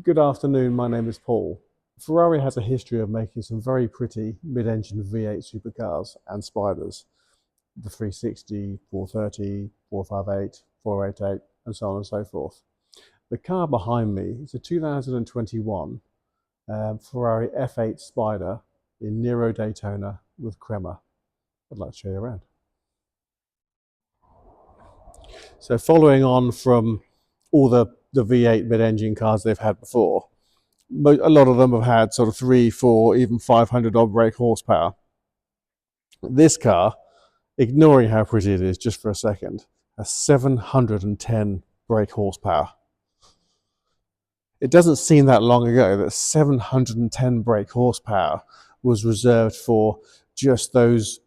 Good afternoon, my name is Paul. Ferrari has a history of making some very pretty mid-engine V8 supercars and spiders. The 360, 430, 458, 488, and so on and so forth. The car behind me is a 2021 Ferrari F8 Spider in Nero Daytona with Crema. I'd like to show you around. So following on from all the V8 mid-engine cars they've had before, a lot of them have had sort of 3, 4, even 500 odd brake horsepower. This car, ignoring how pretty it is just for a second, has 710 brake horsepower. It doesn't seem that long ago that 710 brake horsepower was reserved for just those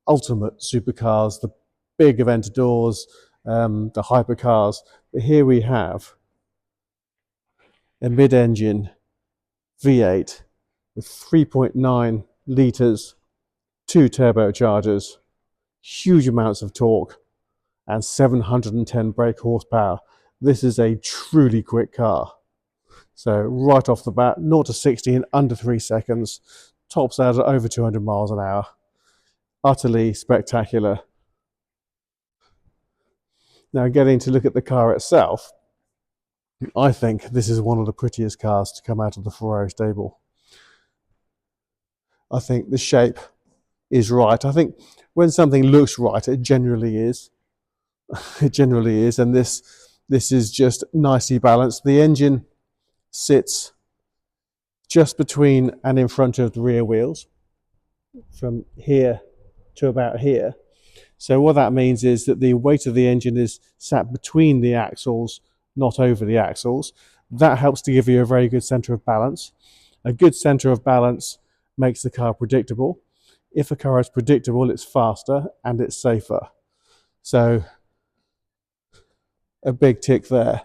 ultimate supercars, the big Aventadors, the hypercars. But here we have a mid-engine V8 with 3.9 litres, 2 turbochargers, huge amounts of torque, and 710 brake horsepower. This is a truly quick car. So right off the bat, 0 to 60 in under 3 seconds, tops out at over 200 miles an hour. Utterly spectacular. Now, getting to look at the car itself, I think this is one of the prettiest cars to come out of the Ferrari stable. I think the shape is right. I think when something looks right, it generally is. It generally is, and this is just nicely balanced. The engine sits just between and in front of the rear wheels, from here to about here. So what that means is that the weight of the engine is sat between the axles, not over the axles. That helps to give you a very good centre of balance. A good centre of balance makes the car predictable. If a car is predictable, it's faster and it's safer. So a big tick there.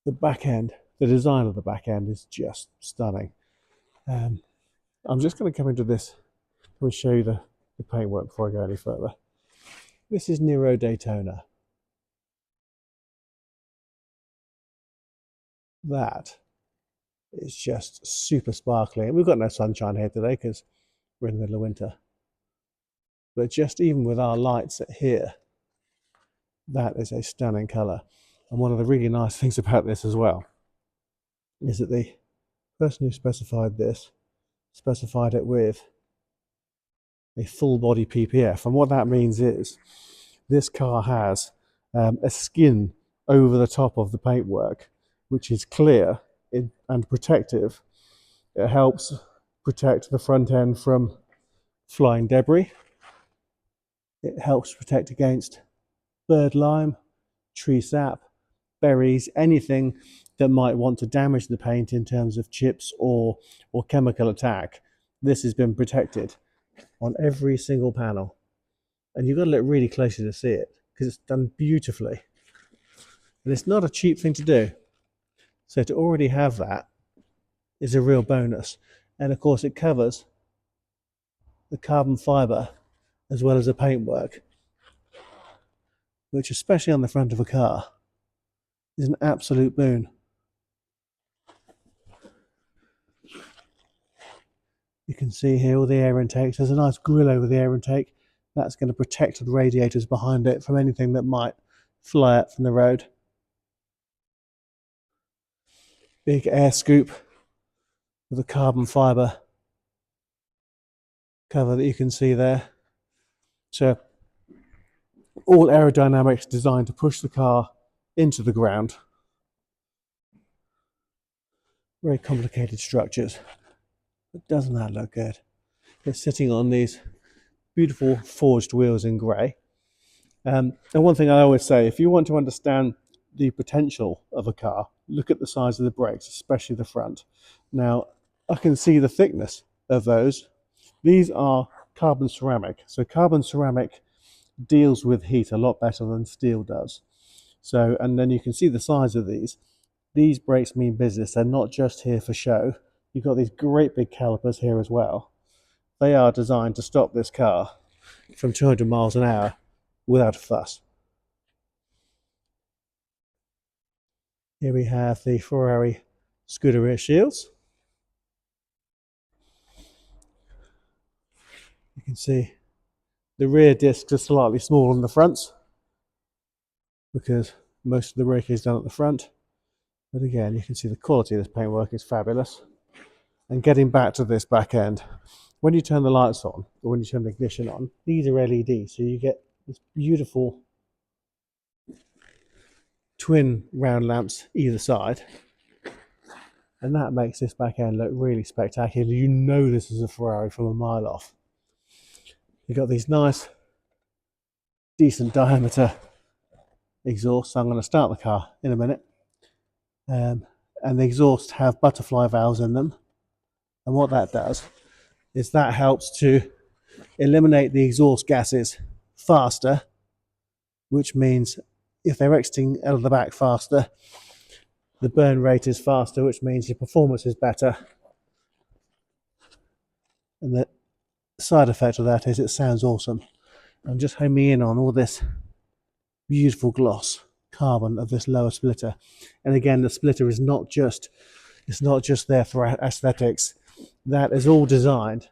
The back end, the design of the back end is just stunning. I'm just going to come into this and show you the paintwork before I go any further. This is Nero Daytona. That is just super sparkly. We've got no sunshine here today because we're in the middle of winter. But just even with our lights here, that is a stunning colour. And one of the really nice things about this as well is that the person who specified this specified it with a full body PPF. And what that means is this car has a skin over the top of the paintwork, which is clear and protective. It helps protect the front end from flying debris. It helps protect against bird lime, tree sap, berries, anything that might want to damage the paint in terms of chips or chemical attack. This has been protected on every single panel. And you've got to look really closely to see it because it's done beautifully. And it's not a cheap thing to do. So to already have that is a real bonus. And of course it covers the carbon fibre as well as the paintwork, which especially on the front of a car is an absolute boon. You can see here all the air intakes. There's a nice grill over the air intake. That's going to protect the radiators behind it from anything that might fly out from the road. Big air scoop with a carbon fibre cover that you can see there. So all aerodynamics designed to push the car into the ground. Very complicated structures, but doesn't that look good? It's sitting on these beautiful forged wheels in grey. And one thing I always say, if you want to understand the potential of a car, look at the size of the brakes, especially the front. Now, I can see the thickness of those. These are carbon ceramic. So carbon ceramic deals with heat a lot better than steel does. So, and then you can see the size of these. These brakes mean business. They're not just here for show. You've got these great big calipers here as well. They are designed to stop this car from 200 miles an hour without a fuss. Here we have the Ferrari Scuderia shields. You can see the rear discs are slightly smaller than the fronts because most of the braking is done at the front. But again, you can see the quality of this paintwork is fabulous. And getting back to this back end, when you turn the lights on, or when you turn the ignition on, these are LED, so you get this beautiful twin round lamps either side. And that makes this back end look really spectacular. You know this is a Ferrari from a mile off. You've got these nice, decent diameter exhausts. I'm going to start the car in a minute. And the exhausts have butterfly valves in them. And what that does is that helps to eliminate the exhaust gases faster, which means if they're exiting out of the back faster, the burn rate is faster, which means your performance is better. And the side effect of that is it sounds awesome. I'm just homing in on all this beautiful gloss carbon of this lower splitter. And again, the splitter is not just there for aesthetics. That is all designed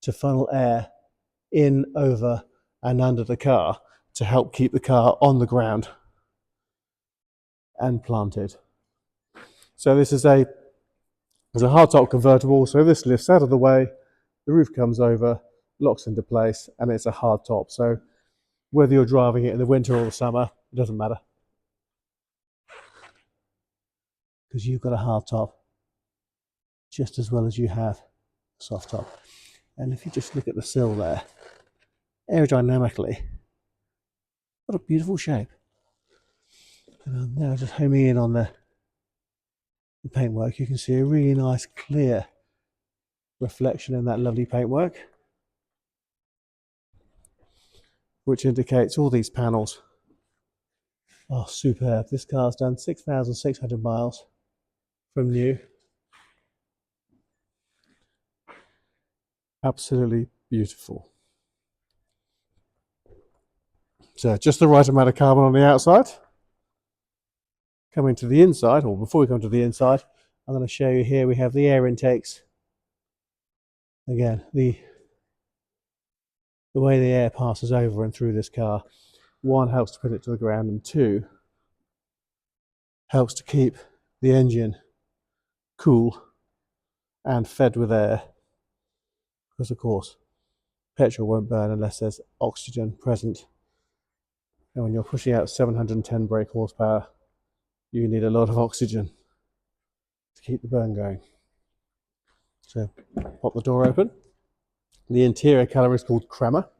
to funnel air in, over, and under the car to help keep the car on the ground and planted. So this is a hardtop convertible, so this lifts out of the way, the roof comes over, locks into place, and it's a hardtop. So whether you're driving it in the winter or the summer, it doesn't matter, because you've got a hardtop just as well as you have a soft top. And if you just look at the sill there, aerodynamically, what a beautiful shape. And I'm now just homing in on the paintwork. You can see a really nice clear reflection in that lovely paintwork, which indicates all these panels are superb. This car's done 6,600 miles from new. Absolutely beautiful. So just the right amount of carbon on the outside. Coming to the inside, or before we come to the inside, I'm going to show you here we have the air intakes. Again, the way the air passes over and through this car, one, helps to put it to the ground, and two, helps to keep the engine cool and fed with air, because of course petrol won't burn unless there's oxygen present, and when you're pushing out 710 brake horsepower, you need a lot of oxygen to keep the burn going. So pop the door open. The interior colour is called Crema,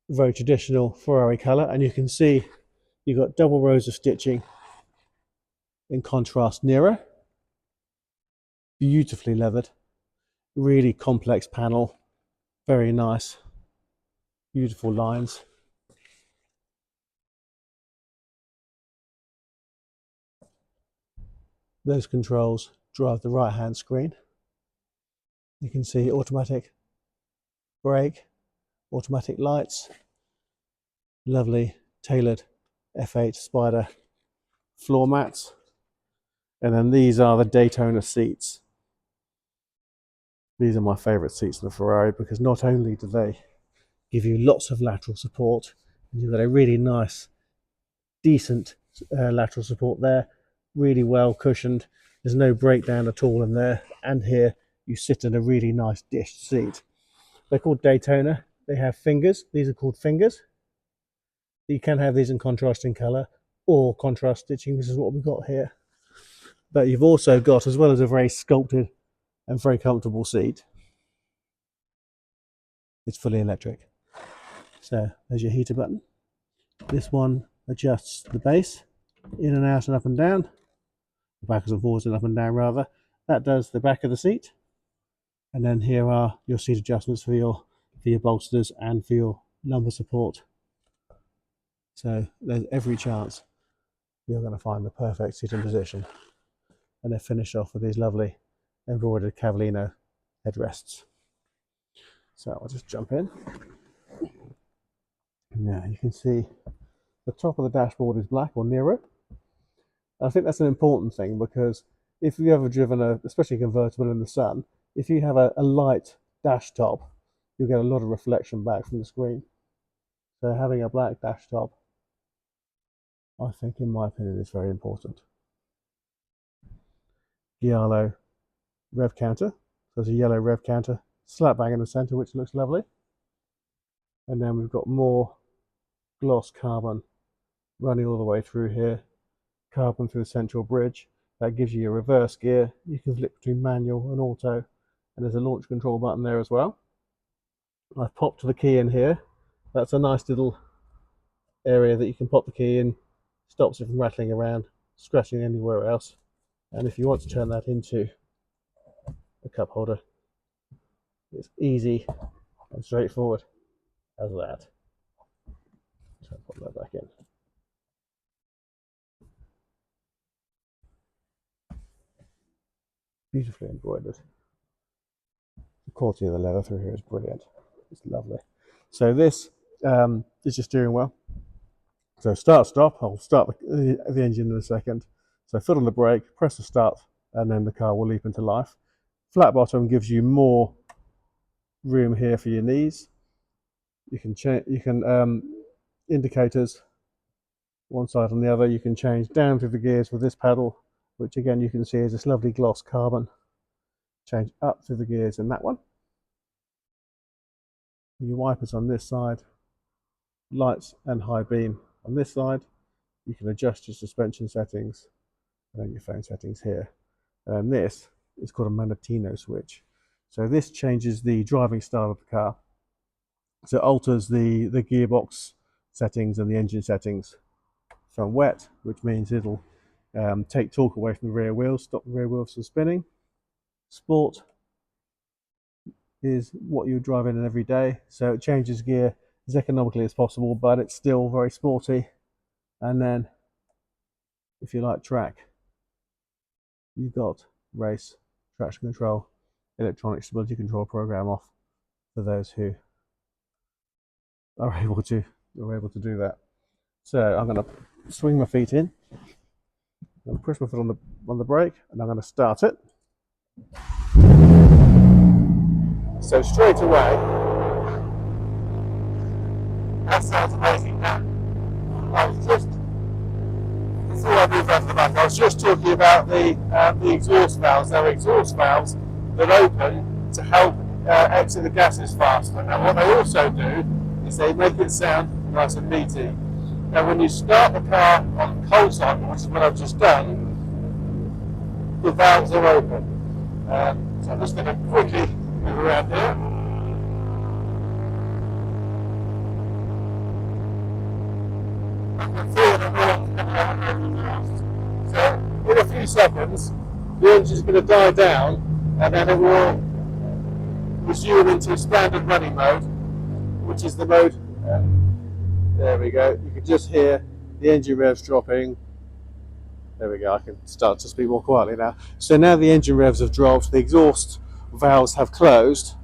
very traditional Ferrari colour, and you can see you've got double rows of stitching in contrast Nero, beautifully leathered, really complex panel, very nice, beautiful lines. Those controls drive the right hand screen. You can see automatic brake, automatic lights, lovely tailored F8 Spider floor mats, and then these are the Daytona seats. These are my favourite seats in the Ferrari because not only do they give you lots of lateral support, and you've got a really nice, decent lateral support there, really well cushioned. There's no breakdown at all in there, and here you sit in a really nice dished seat. They're called Daytona. They have fingers. These are called fingers. You can have these in contrasting colour or contrast stitching. This is what we've got here. But you've also got, as well as a very sculpted and very comfortable seat, it's fully electric. So there's your heater button. This one adjusts the base in and out and up and down, backwards and forwards and up and down rather. That does the back of the seat. And then here are your seat adjustments for your bolsters and for your lumbar support. So there's every chance you're going to find the perfect seating position. And they're finished off with these lovely embroidered Cavallino headrests. So I'll just jump in. Now you can see the top of the dashboard is black, or Nero. I think that's an important thing, because if you've ever driven especially a convertible in the sun, if you have a light dash top, you'll get a lot of reflection back from the screen. So having a black dash top, I think, in my opinion, is very important. Giallo rev counter. So there's a yellow rev counter slap bang in the center, which looks lovely. And then we've got more gloss carbon running all the way through here. Carbon through the central bridge. That gives you your reverse gear. You can flip between manual and auto. And there's a launch control button there as well. I've popped the key in here. That's a nice little area that you can pop the key in. Stops it from rattling around, scratching anywhere else. And if you want to turn that into a cup holder, it's easy and straightforward as that. So I'll pop that back in. Beautifully embroidered. The quality of the leather through here is brilliant. It's lovely. So this is your steering wheel. So start, stop. I'll start the engine in a second. So foot on the brake, press the start, and then the car will leap into life. Flat bottom gives you more room here for your knees. You can change. Indicators one side and the other. You can change down through the gears with this pedal, which again you can see is this lovely gloss carbon. Change up through the gears in that one. Your wipers on this side, lights and high beam on this side. You can adjust your suspension settings and then your phone settings here. And this is called a Manatino switch. So this changes the driving style of the car. So it alters the gearbox settings and the engine settings from wet, which means it'll take torque away from the rear wheels, stop the rear wheels from spinning. Sport is what you drive in every day, so it changes gear as economically as possible, but it's still very sporty. And then if you like track, you've got race, traction control, electronic stability control program off for those who are able to do that. So I'm going to swing my feet in and push my foot on the brake, and I'm going to start it. So straight away, that sounds amazing. Now, I was just before I move on to the back, I was just talking about the exhaust valves. There are exhaust valves that open to help exit the gases faster. And what they also do is they make it sound nice and meaty. Now, when you start the car on cold cycle, which is what I've just done, the valves are open. So I'm just going to quickly move around here. So in a few seconds, the engine's going to die down, and then it will resume into standard running mode, which is the mode. There we go. You can just hear the engine revs dropping. There we go. I can start to speak more quietly now. So now the engine revs have dropped, the exhaust valves have closed,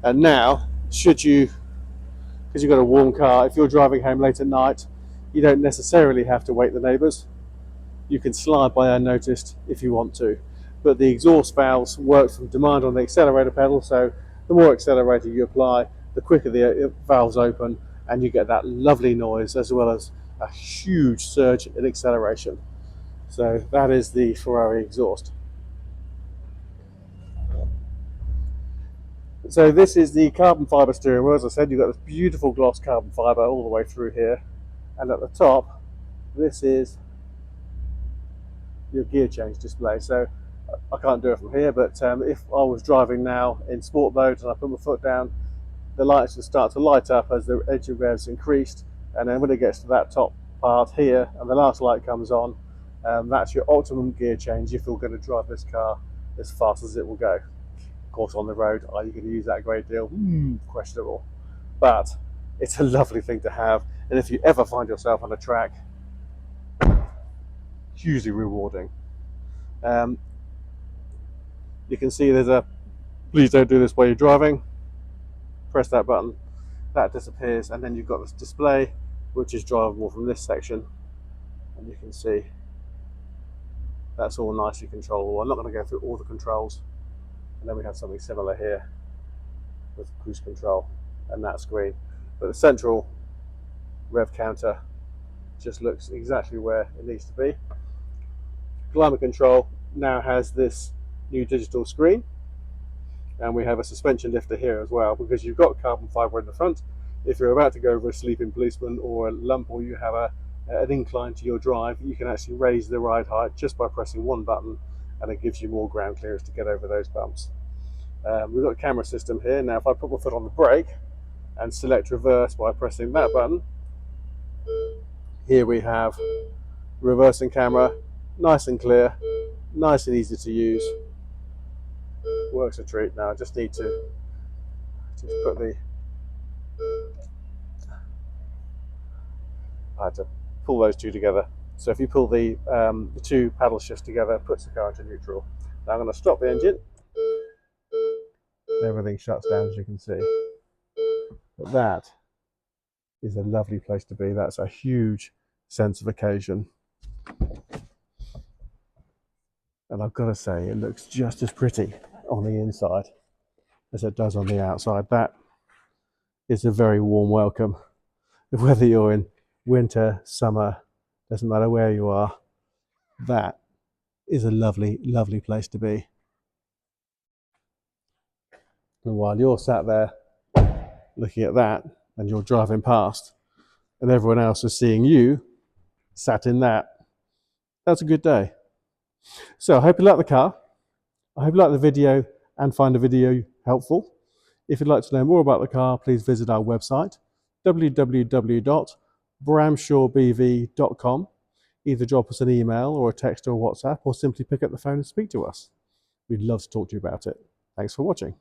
and now, because you've got a warm car, if you're driving home late at night, you don't necessarily have to wake the neighbours. You can slide by unnoticed if you want to. But the exhaust valves work from demand on the accelerator pedal, so the more accelerator you apply, the quicker the valves open, and you get that lovely noise as well as a huge surge in acceleration. So that is the Ferrari exhaust. So this is the carbon fibre steering wheel. As I said, you've got this beautiful gloss carbon fibre all the way through here. And at the top, this is your gear change display. So I can't do it from here, but if I was driving now in sport mode and I put my foot down, the lights will start to light up as the engine revs increased. And then when it gets to that top part here and the last light comes on, that's your optimum gear change if you're going to drive this car as fast as it will go. Of course, on the road, are you going to use that a great deal? Questionable. But it's a lovely thing to have, and if you ever find yourself on a track, hugely rewarding. You can see there's a please don't do this while you're driving. Press that button, that disappears, and then you've got this display which is drivable from this section, and you can see That's all nicely controllable. I'm not going to go through all the controls. And then we have something similar here with cruise control and that screen. But the central rev counter just looks exactly where it needs to be. Climate control now has this new digital screen, and we have a suspension lifter here as well, because you've got carbon fibre in the front. If you're about to go over a sleeping policeman or a lump, or you have an incline to your drive, you can actually raise the ride height just by pressing one button, and it gives you more ground clearance to get over those bumps. We've got a camera system here. Now if I put my foot on the brake and select reverse by pressing that button, here we have reversing camera, nice and clear, nice and easy to use. Works a treat. Now I just need to just put I had to pull those two together. So if you pull the two paddle shifts together, it puts the car into neutral. Now I'm going to stop the engine. Everything shuts down, as you can see. But that is a lovely place to be. That's a huge sense of occasion. And I've got to say, it looks just as pretty on the inside as it does on the outside. That is a very warm welcome. Whether you're in winter, summer, doesn't matter where you are, that is a lovely, lovely place to be. And while you're sat there looking at that, and you're driving past, and everyone else is seeing you sat in that, that's a good day. So I hope you like the car. I hope you like the video and find the video helpful. If you'd like to know more about the car, please visit our website, www.bramshawbv.com. Either drop us an email or a text or WhatsApp, or simply pick up the phone and speak to us. We'd love to talk to you about it. Thanks for watching.